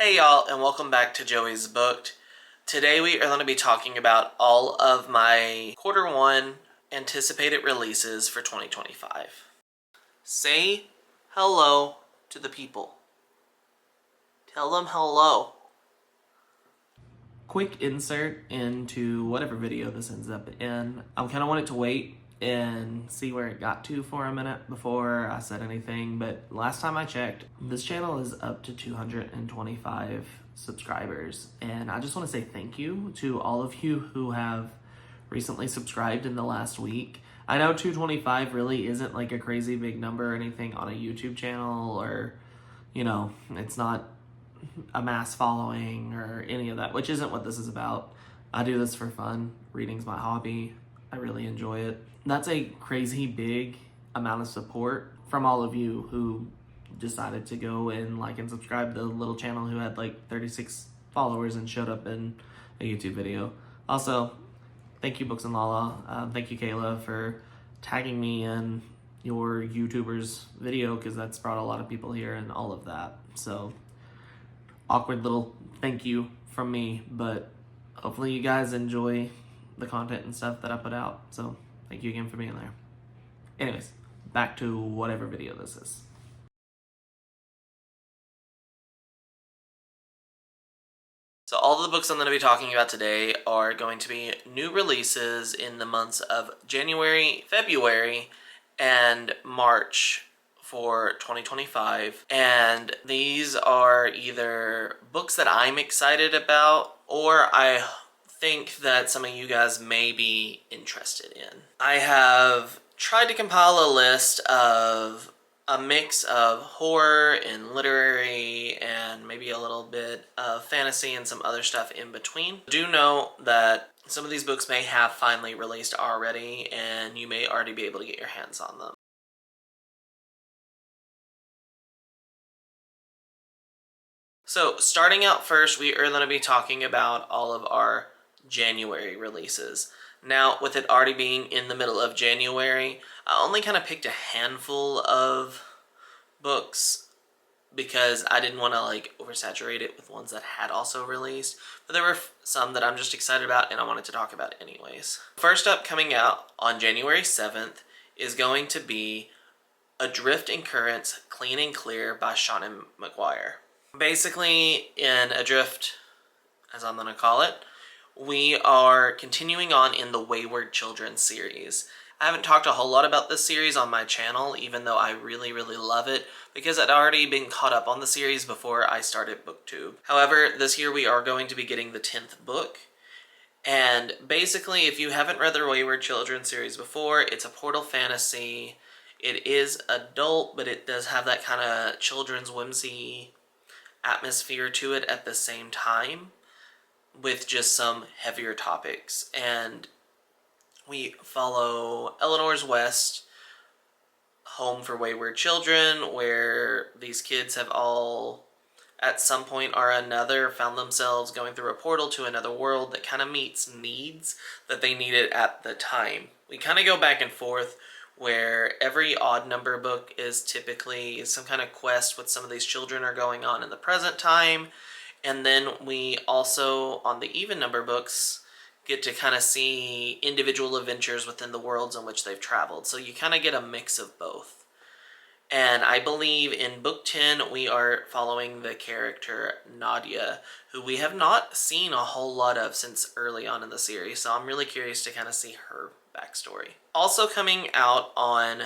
Hey y'all, and welcome back to Joey's Booked. Today we are going to be talking about all of my Q1 anticipated releases for 2025. Say hello to the people. Tell them hello. Quick insert into whatever video this ends up in. I kind of wanted to wait and see where it got to for a minute before I said anything, but last time I checked, this channel is up to 225 subscribers, and I just want to say thank you to all of you who have recently subscribed in the last week. I know 225 really isn't like a crazy big number or anything on a YouTube channel, or, you know, it's not a mass following or any of that, which isn't what this is about. I do this for fun. Reading's my hobby. I really enjoy it. That's a crazy big amount of support from all of you who decided to go and like and subscribe to the little channel who had like 36 followers and showed up in a YouTube video. Also, thank you Books and Lala. Thank you Kayla for tagging me in your YouTuber's video, because that's brought a lot of people here and all of that. So awkward little thank you from me, but hopefully you guys enjoy the content and stuff that I put out. So thank you again for being there. Anyways, back to whatever video this is. So all the books I'm going to be talking about today are going to be new releases in the months of January, February, and March for 2025. And these are either books that I'm excited about, or I think that some of you guys may be interested in. I have tried to compile a list of a mix of horror and literary and maybe a little bit of fantasy and some other stuff in between. Do know that some of these books may have finally released already, and you may already be able to get your hands on them. So starting out first, we are going to be talking about all of our January releases. Now, with it already being in the middle of January, I only kind of picked a handful of books because I didn't want to like oversaturate it with ones that had also released. But there were some that I'm just excited about and I wanted to talk about anyways. First up, coming out on January 7th is going to be Adrift and Currents, Clean and Clear by Seanan McGuire. Basically, in Adrift, as I'm going to call it, we are continuing on in the Wayward children's series. I haven't talked a whole lot about this series on my channel, even though I really love it, because I'd already been caught up on the series before I started BookTube. However, this year we are going to be getting the 10th book. And basically, if you haven't read the Wayward children's series before, it's a portal fantasy. It is adult, but it does have that kind of children's whimsy atmosphere to it at the same time, with just some heavier topics. And we follow Eleanor's West, home for wayward children, where these kids have all, at some point or another, found themselves going through a portal to another world that kind of meets needs that they needed at the time. We kind of go back and forth, where every odd number book is typically some kind of quest with some of these children are going on in the present time. And then we also, on the even number books, get to kind of see individual adventures within the worlds in which they've traveled. So you kind of get a mix of both. And I believe in book 10, we are following the character Nadia, who we have not seen a whole lot of since early on in the series. So I'm really curious to kind of see her backstory. Also coming out on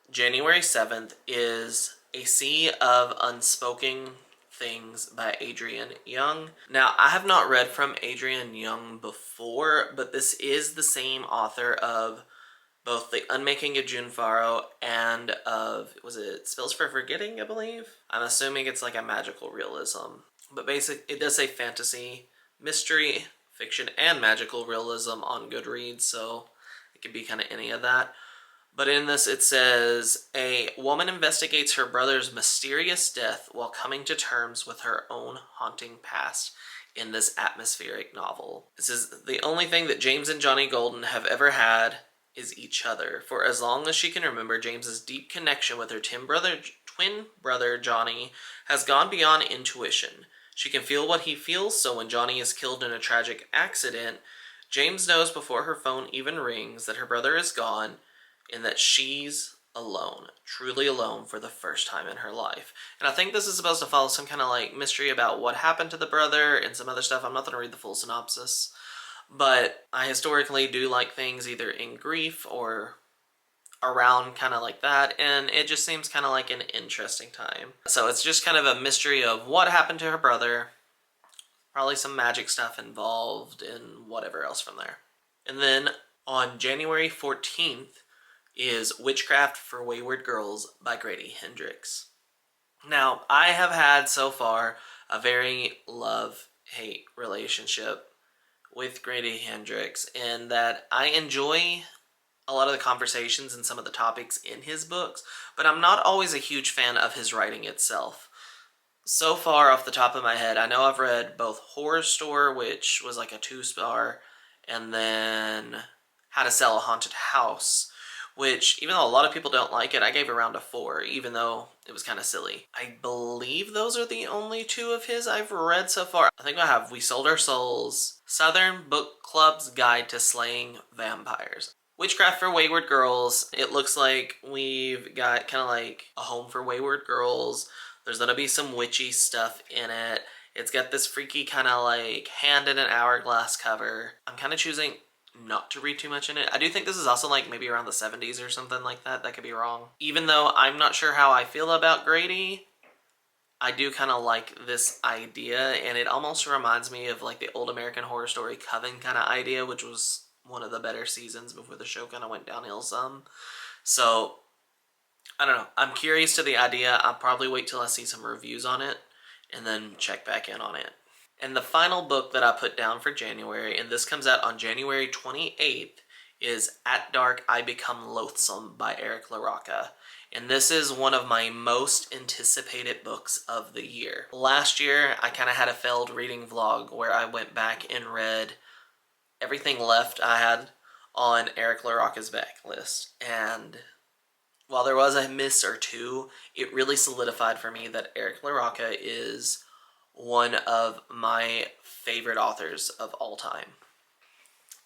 January 7th is A Sea of Unspoken Things by Adrienne Young. Now, I have not read from Adrienne Young before, but this is the same author of both The Unmaking of June Farrow and of, was it Spells for Forgetting, I believe? I'm assuming it's like a magical realism. But basically, it does say fantasy, mystery, fiction, and magical realism on Goodreads, so it could be kind of any of that. But in this it says, a woman investigates her brother's mysterious death while coming to terms with her own haunting past in this atmospheric novel. This is the only thing that James and Johnny Golden have ever had is each other. For as long as she can remember, James's deep connection with her twin brother Johnny has gone beyond intuition. She can feel what he feels, so when Johnny is killed in a tragic accident, James knows before her phone even rings that her brother is gone and that she's alone, truly alone for the first time in her life. And I think this is supposed to follow some kind of like mystery about what happened to the brother and some other stuff. I'm not going to read the full synopsis, but I historically do like things either in grief or around kind of like that, and it just seems kind of like an interesting time. So it's just kind of a mystery of what happened to her brother, probably some magic stuff involved, and whatever else from there. And then on January 14th is Witchcraft for Wayward Girls by Grady Hendrix. Now, I have had so far a very love-hate relationship with Grady Hendrix, in that I enjoy a lot of the conversations and some of the topics in his books, but I'm not always a huge fan of his writing itself. So far, off the top of my head, I know I've read both Horror Store, which was like a 2-star, and then How to Sell a Haunted House, which, even though a lot of people don't like it, I gave around a 4, even though it was kind of silly. I believe those are the only 2 of his I've read so far. I think I have We Sold Our Souls, Southern Book Club's Guide to Slaying Vampires. Witchcraft for Wayward Girls, it looks like we've got kind of like a home for wayward girls. There's going to be some witchy stuff in it. It's got this freaky kind of like hand in an hourglass cover. I'm kind of choosing not to read too much in it. I do think this is also like maybe around the 70s or something like that. That could be wrong. Even though I'm not sure how I feel about Grady, I do kind of like this idea, and it almost reminds me of like the old American Horror Story Coven kind of idea, which was one of the better seasons before the show kind of went downhill some. So, I don't know. I'm curious to the idea. I'll probably wait till I see some reviews on it and then check back in on it. And the final book that I put down for January, and this comes out on January 28th, is At Dark I Become Loathsome by LaRocca. And this is one of my most anticipated books of the year. Last year, I kind of had a failed reading vlog where I went back and read everything left I had on LaRocca's backlist. And while there was a miss or two, it really solidified for me that LaRocca is one of my favorite authors of all time.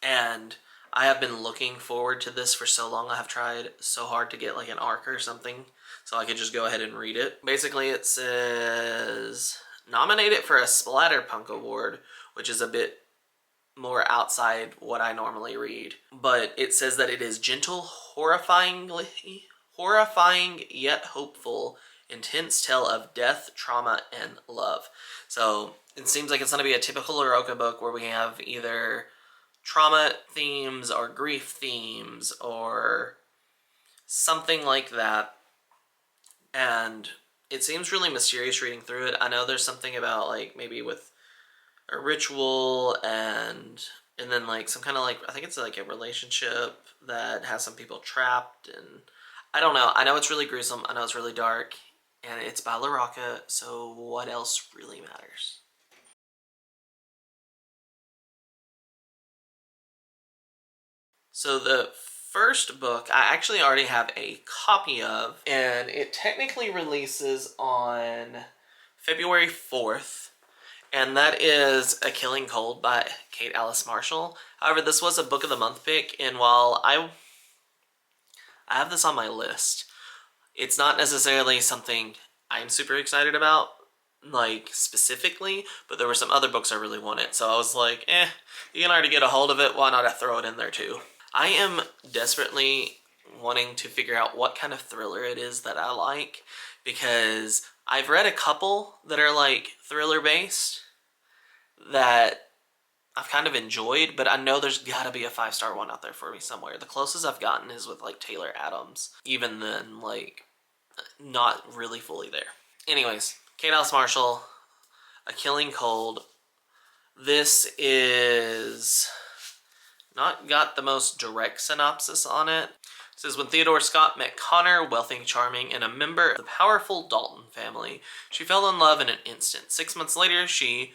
And I have been looking forward to this for so long. I have tried so hard to get like an ARC or something so I could just go ahead and read it. Basically, it says nominated for a Splatterpunk Award, which is a bit more outside what I normally read. But it says that it is gentle, horrifying yet hopeful, intense tale of death, trauma, and love. So it seems like it's going to be a typical LaRocca book where we have either trauma themes or grief themes or something like that. And it seems really mysterious reading through it. I know there's something about like maybe with a ritual and then like some kind of like, I think it's like a relationship that has some people trapped, and I don't know. I know it's really gruesome. I know it's really dark, and it's by LaRocca, so what else really matters? So the first book I actually already have a copy of, and it technically releases on February 4th. And that is A Killing Cold by Kate Alice Marshall. However, this was a Book of the Month pick, and while I have this on my list, it's not necessarily something I'm super excited about, like, specifically, but there were some other books I really wanted, so I was like, you can already get a hold of it, why not I throw it in there too? I am desperately wanting to figure out what kind of thriller it is that I like, because I've read a couple that are like thriller based that I've kind of enjoyed, but I know there's gotta be a 5-star one out there for me somewhere. The closest I've gotten is with like Taylor Adams. Even then, like, not really fully there. Anyways, Kate Alice Marshall, A Killing Cold. This is not got the most direct synopsis on it. It says, when Theodore Scott met Connor, wealthy, charming, and a member of the powerful Dalton family, she fell in love in an instant. 6 months later, he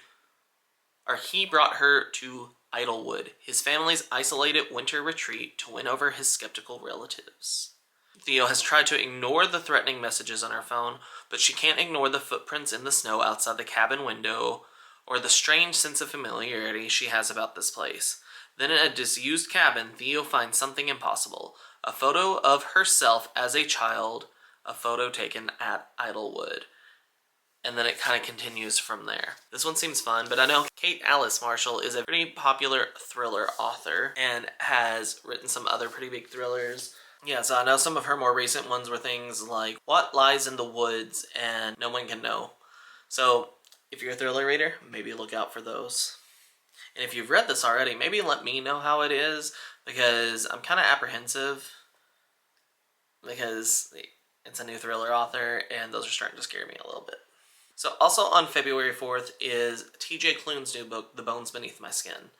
brought her to Idlewood, his family's isolated winter retreat, to win over his skeptical relatives. Theo has tried to ignore the threatening messages on her phone, but she can't ignore the footprints in the snow outside the cabin window or the strange sense of familiarity she has about this place. Then in a disused cabin, Theo finds something impossible. A photo of herself as a child, a photo taken at Idlewood. And then it kind of continues from there. This one seems fun, but I know Kate Alice Marshall is a pretty popular thriller author and has written some other pretty big thrillers. Yeah, so I know some of her more recent ones were things like What Lies in the Woods and No One Can Know. So if you're a thriller reader, maybe look out for those. And if you've read this already, maybe let me know how it is, because I'm kind of apprehensive because it's a new thriller author and those are starting to scare me a little bit. So also on February 4th is TJ Klune's new book, The Bones Beneath My Skin.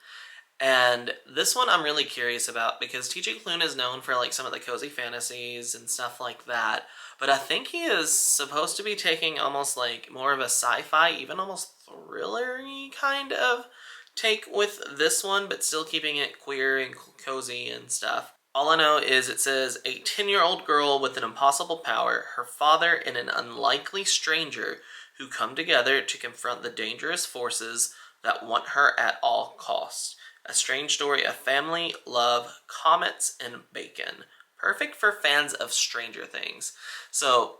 And this one I'm really curious about because TJ Klune is known for like some of the cozy fantasies and stuff like that. But I think he is supposed to be taking almost like more of a sci-fi, even almost thriller-y kind of take with this one, but still keeping it queer and cozy and stuff. All I know is it says, a 10-year-old girl with an impossible power, her father, and an unlikely stranger who come together to confront the dangerous forces that want her at all costs. A strange story of family, love, comets, and bacon. Perfect for fans of Stranger Things. So,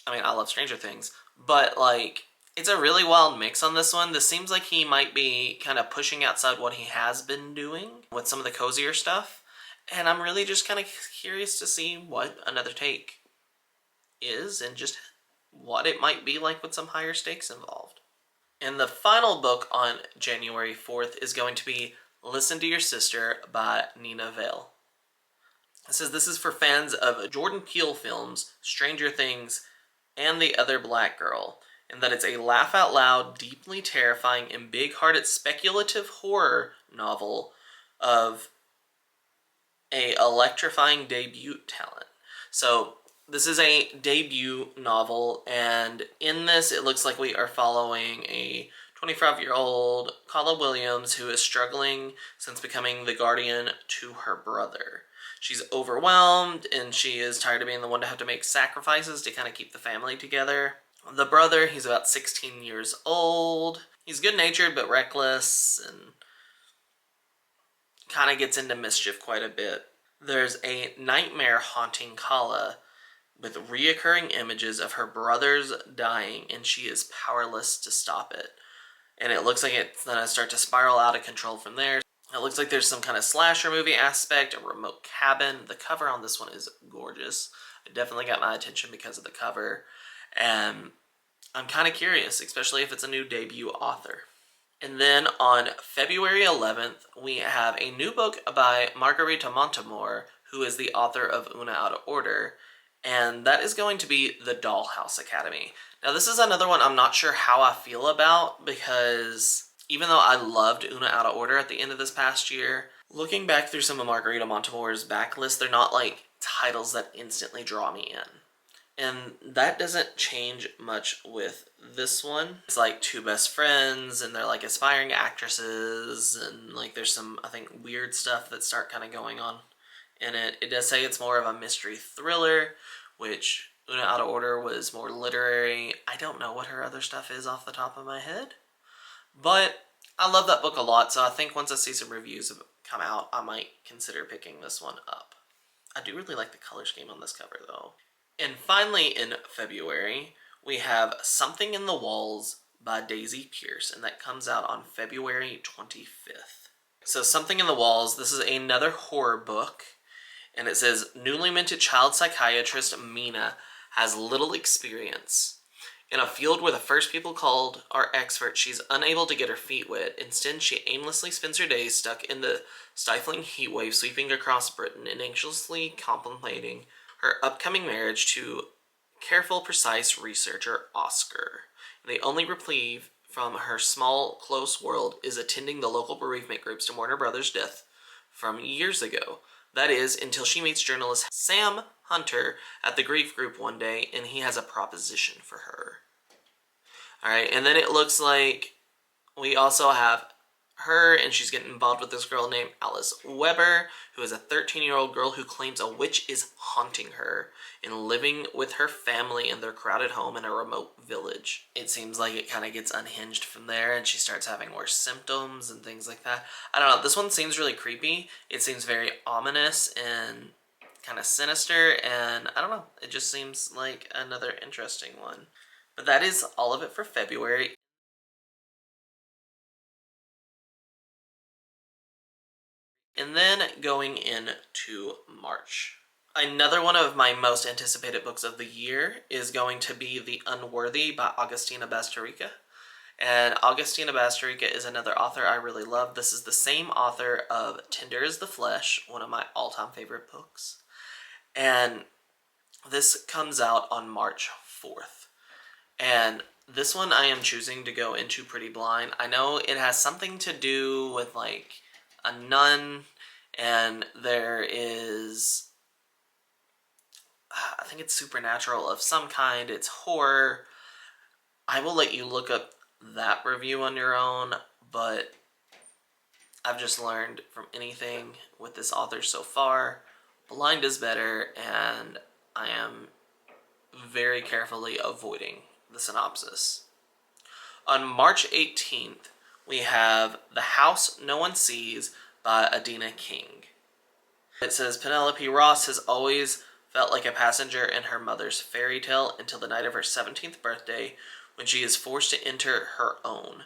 I mean, I love Stranger Things, but like, it's a really wild mix on this one. This seems like he might be kind of pushing outside what he has been doing with some of the cozier stuff. And I'm really just kind of curious to see what another take is and just what it might be like with some higher stakes involved. And the final book on January 4th is going to be Listen to Your Sister by Neena Vale. It says this is for fans of Jordan Peele films, Stranger Things, and The Other Black Girl, and that it's a laugh-out-loud, deeply terrifying, and big-hearted speculative horror novel of a electrifying debut talent. So this is a debut novel, and in this it looks like we are following a 25-year-old Kala Williams who is struggling since becoming the guardian to her brother. She's overwhelmed and she is tired of being the one to have to make sacrifices to kind of keep the family together. The brother, he's about 16 years old. He's good-natured but reckless and kind of gets into mischief quite a bit. There's a nightmare haunting Kala with reoccurring images of her brothers dying, and she is powerless to stop it. And it looks like it's going to start to spiral out of control from there. It looks like there's some kind of slasher movie aspect, a remote cabin. The cover on this one is gorgeous. It definitely got my attention because of the cover. And I'm kind of curious, especially if it's a new debut author. And then on February 11th, we have a new book by Margarita Montimore, who is the author of Una Out of Order, and that is going to be The Dollhouse Academy. Now, this is another one I'm not sure how I feel about, because even though I loved Una Out of Order at the end of this past year, looking back through some of Margarita Montimore's backlist, they're not like titles that instantly draw me in. And that doesn't change much with this one. It's like two best friends and they're like aspiring actresses, and like there's some, I think, weird stuff that start kind of going on in it. It does say it's more of a mystery thriller, which Una Out of Order was more literary. I don't know what her other stuff is off the top of my head, but I love that book a lot, so I think once I see some reviews come out, I might consider picking this one up. I do really like the color scheme on this cover, though. And finally, in February, we have Something in the Walls by Daisy Pearce, and that comes out on February 25th. So Something in the Walls, this is another horror book, and it says, newly minted child psychiatrist Neena has little experience. In a field where the first people called are experts, she's unable to get her feet wet. Instead, she aimlessly spends her days stuck in the stifling heat wave sweeping across Britain and anxiously contemplating her upcoming marriage to careful, precise researcher Oscar. The only reprieve from her small, close world is attending the local bereavement groups to mourn her brother's death from years ago. That is, until she meets journalist Sam Hunter at the grief group one day, and he has a proposition for her. Alright, and then it looks like we also have her, and she's getting involved with this girl named Alice Weber, who is a 13-year-old girl who claims a witch is haunting her and living with her family in their crowded home in a remote village. It seems like it kind of gets unhinged from there, and she starts having worse symptoms and things like that. I don't know, this one seems really creepy. It seems very ominous and kind of sinister, and I don't know, it just seems like another interesting one. But that is all of it for February. And then going into March. Another one of my most anticipated books of the year is going to be The Unworthy by Agustina Bazterrica. And Agustina Bazterrica is another author I really love. This is the same author of Tender is the Flesh, one of my all-time favorite books. And this comes out on March 4th. And this one I am choosing to go into pretty blind. I know it has something to do with like a nun, and there is, I think it's supernatural of some kind, it's horror. I will let you look up that review on your own, but I've just learned from anything with this author so far, blind is better, and I am very carefully avoiding the synopsis. On March 18th, we have The House No One Sees by Adina King. It says, Penelope Ross has always felt like a passenger in her mother's fairy tale until the night of her 17th birthday, when she is forced to enter her own.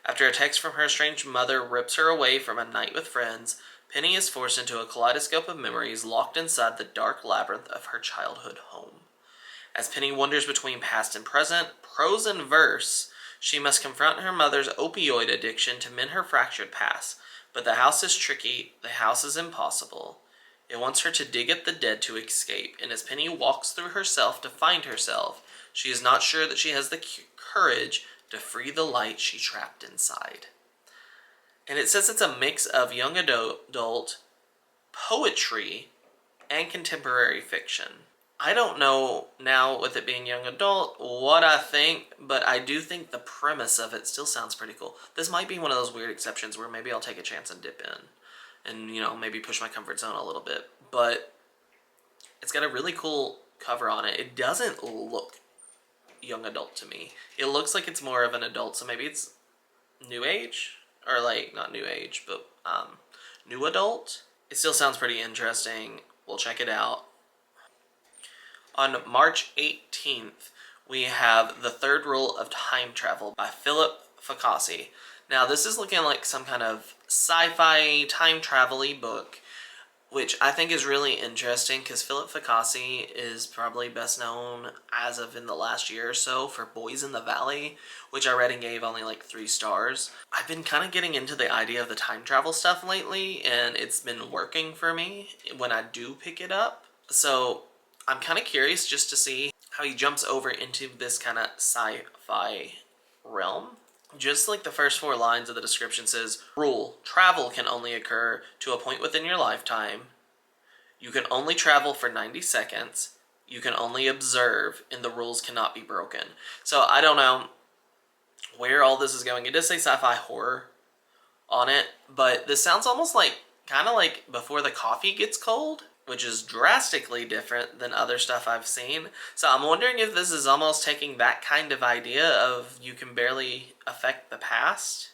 After a text from her estranged mother rips her away from a night with friends, Penny is forced into a kaleidoscope of memories locked inside the dark labyrinth of her childhood home. As Penny wanders between past and present, prose and verse, she must confront her mother's opioid addiction to mend her fractured past. But the house is tricky, the house is impossible. It wants her to dig at the dead to escape, and as Penny walks through herself to find herself, she is not sure that she has the courage to free the light she trapped inside. And it says it's a mix of young adult, poetry, and contemporary fiction. I don't know now, with it being young adult, what I think, but I do think the premise of it still sounds pretty cool. This might be one of those weird exceptions where maybe I'll take a chance and dip in and, you know, maybe push my comfort zone a little bit. But it's got a really cool cover on it. It doesn't look young adult to me. It looks like it's more of an adult, so maybe it's new age, or like, not new age, but new adult. It still sounds pretty interesting. We'll check it out. On March 18th, we have The Third Rule of Time Travel by Philip Facassi. Now, this is looking like some kind of sci-fi time travel-y book, which I think is really interesting because Philip Facassi is probably best known as of in the last year or so for Boys in the Valley, which I read and gave only like 3 stars. I've been kind of getting into the idea of the time travel stuff lately, and it's been working for me when I do pick it up. So I'm kind of curious just to see how he jumps over into this kind of sci-fi realm. Just like the first 4 lines of the description says, rule, travel can only occur to a point within your lifetime. You can only travel for 90 seconds. You can only observe, and the rules cannot be broken. So I don't know where all this is going. It does say sci-fi horror on it, but this sounds almost like, kind of like Before the Coffee Gets Cold, which is drastically different than other stuff I've seen. So I'm wondering if this is almost taking that kind of idea of you can barely affect the past,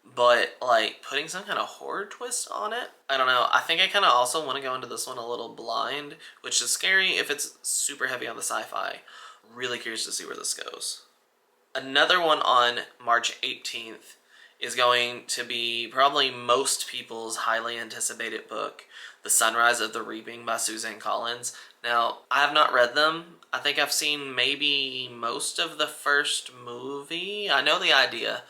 but like putting some kind of horror twist on it. I don't know. I think I kind of also want to go into this one a little blind, which is scary if it's super heavy on the sci-fi. Really curious to see where this goes. Another one on March 18th is going to be probably most people's highly anticipated book, The Sunrise of the Reaping by Suzanne Collins. Now, I have not read them. I think I've seen maybe most of the first movie. I know the idea.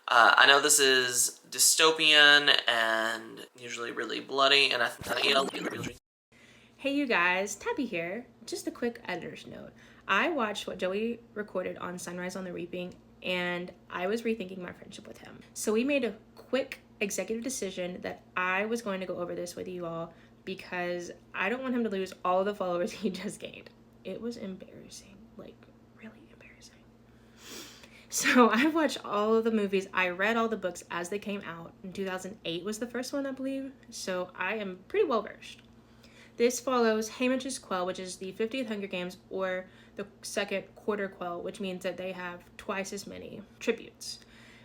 I know this is dystopian and usually really bloody, and I think Hey you guys, Tabby here. Just a quick editor's note. I watched what Joey recorded on Sunrise on the Reaping, and I was rethinking my friendship with him. So we made a quick executive decision that I was going to go over this with you all because I don't want him to lose all of the followers he just gained. It was embarrassing, like really embarrassing. So I've watched all of the movies. I read all the books as they came out. In 2008 was the first one, I believe. So I am pretty well versed. This follows Haymitch's Quell, which is the 50th Hunger Games, or the second quarter quell, which means that they have twice as many tributes.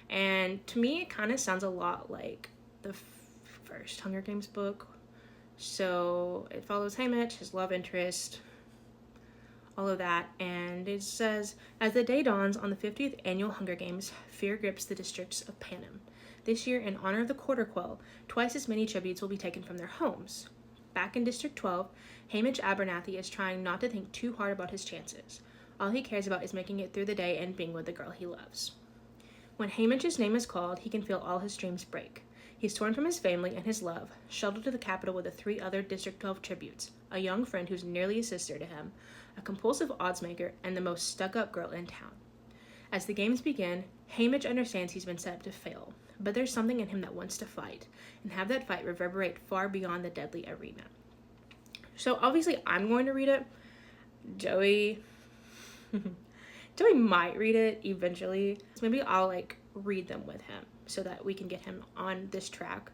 And to me, it kind of sounds a lot like the first Hunger Games book. So it follows Haymitch, his love interest, all of that. And it says, as the day dawns on the 50th annual Hunger Games, fear grips the districts of Panem. This year, in honor of the quarter quell, twice as many tributes will be taken from their homes. Back in District 12, Haymitch Abernathy is trying not to think too hard about his chances. All he cares about is making it through the day and being with the girl he loves. When Haymitch's name is called, he can feel all his dreams break. He's torn from his family and his love, shuttled to the capital with the 3 other District 12 tributes, a young friend who's nearly a sister to him, a compulsive oddsmaker, and the most stuck-up girl in town. As the games begin, Haymitch understands he's been set up to fail, but there's something in him that wants to fight, and have that fight reverberate far beyond the deadly arena. So obviously I'm going to read it. Joey might read it eventually. So maybe I'll read them with him so that we can get him on this track.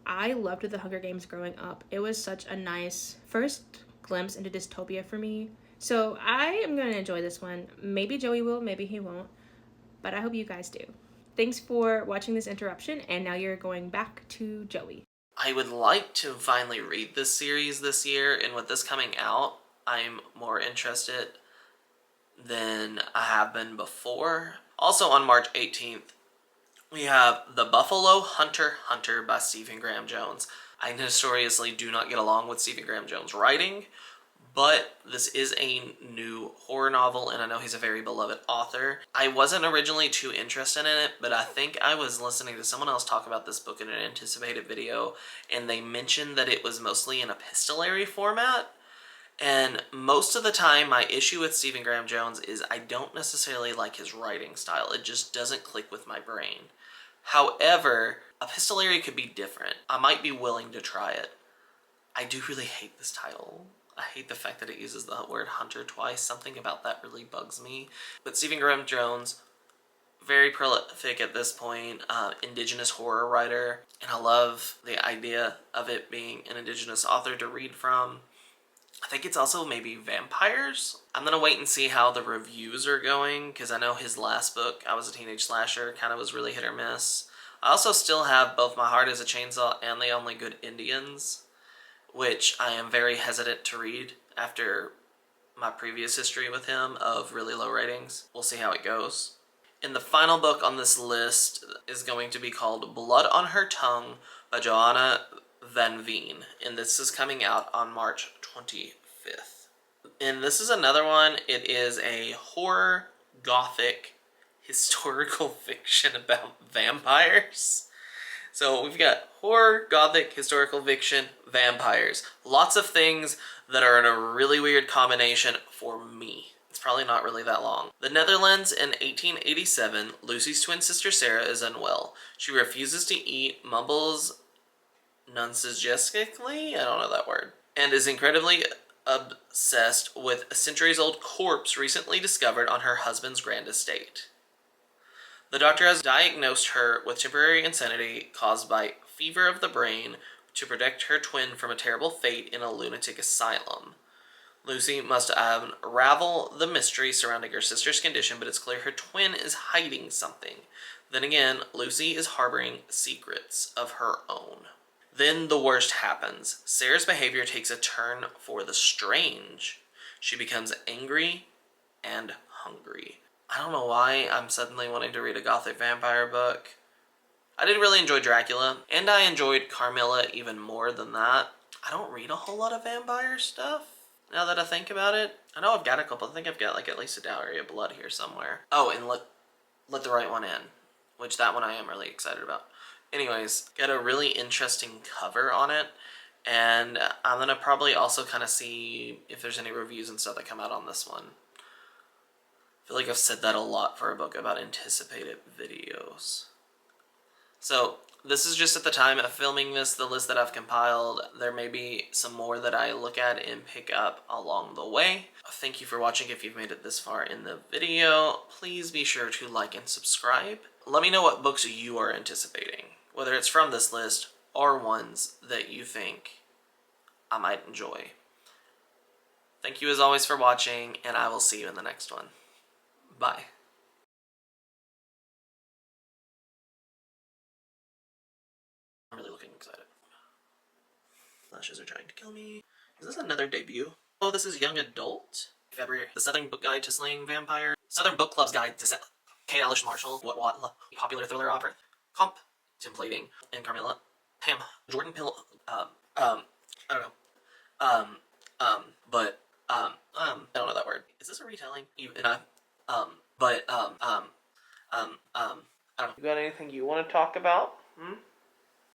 I loved the Hunger Games growing up. It was such a nice first glimpse into dystopia for me. So I am going to enjoy this one. Maybe Joey will, maybe he won't. But I hope you guys do. Thanks for watching this interruption, and now you're going back to Joey. I would like to finally read this series this year, and with this coming out, I'm more interested than I have been before. Also on March 18th, we have The Buffalo Hunter by Stephen Graham Jones. I notoriously do not get along with Stephen Graham Jones' writing, but this is a new horror novel, and I know he's a very beloved author. I wasn't originally too interested in it, but I think I was listening to someone else talk about this book in an anticipated video, and they mentioned that it was mostly in epistolary format. And most of the time, my issue with Stephen Graham Jones is I don't necessarily like his writing style. It just doesn't click with my brain. However, epistolary could be different. I might be willing to try it. I do really hate this title. I hate the fact that it uses the word hunter twice. Something about that really bugs me. But Stephen Graham Jones, very prolific at this point, indigenous horror writer. And I love the idea of it being an indigenous author to read from. I think it's also maybe vampires. I'm going to wait and see how the reviews are going, because I know his last book, I Was a Teenage Slasher, kind of was really hit or miss. I also still have both My Heart is a Chainsaw and The Only Good Indians, which I am very hesitant to read after my previous history with him of really low ratings. We'll see how it goes. And the final book on this list is going to be called Blood on Her Tongue by Joanna Van Veen, and this is coming out on March 25th. And this is another one. It is a horror, gothic, historical fiction about vampires. So we've got horror, gothic, historical fiction, vampires. Lots of things that are in a really weird combination for me. It's probably not really that long. The Netherlands in 1887, Lucy's twin sister Sarah is unwell. She refuses to eat, mumbles nonsugestically, I don't know that word, and is incredibly obsessed with a centuries-old corpse recently discovered on her husband's grand estate. The doctor has diagnosed her with temporary insanity caused by fever of the brain to protect her twin from a terrible fate in a lunatic asylum. Lucy must unravel the mystery surrounding her sister's condition, but it's clear her twin is hiding something. Then again, Lucy is harboring secrets of her own. Then the worst happens. Sarah's behavior takes a turn for the strange. She becomes angry and hungry. I don't know why I'm suddenly wanting to read a gothic vampire book. I did really enjoy Dracula, and I enjoyed Carmilla even more than that. I don't read a whole lot of vampire stuff, now that I think about it. I know I've got a couple. I think I've got at least a Dowry of Blood here somewhere. Oh, and Let the Right One In, which that one I am really excited about. Anyways, got a really interesting cover on it, and I'm going to probably also kind of see if there's any reviews and stuff that come out on this one. I feel like I've said that a lot for a book about anticipated videos. So, This is just at the time of filming this, the list that I've compiled. There may be some more that I look at and pick up along the way. Thank you for watching. If you've made it this far in the video, please be sure to like and subscribe. Let me know what books you are anticipating, whether it's from this list or ones that you think I might enjoy. Thank you as always for watching, and I will see you in the next one. Bye. I'm really looking excited. Flashes are trying to kill me. Is this another debut? Oh, this is Young Adult? February. The Southern Book Guide to Slaying Vampire. Southern Book Club's Guide to Kate Alice Marshall. What? Popular thriller opera. Contemplating. And Carmilla. Pam. Jordan Pill. I don't know. I don't know that word. Is this a retelling? I don't know. You got anything you want to talk about? Hmm?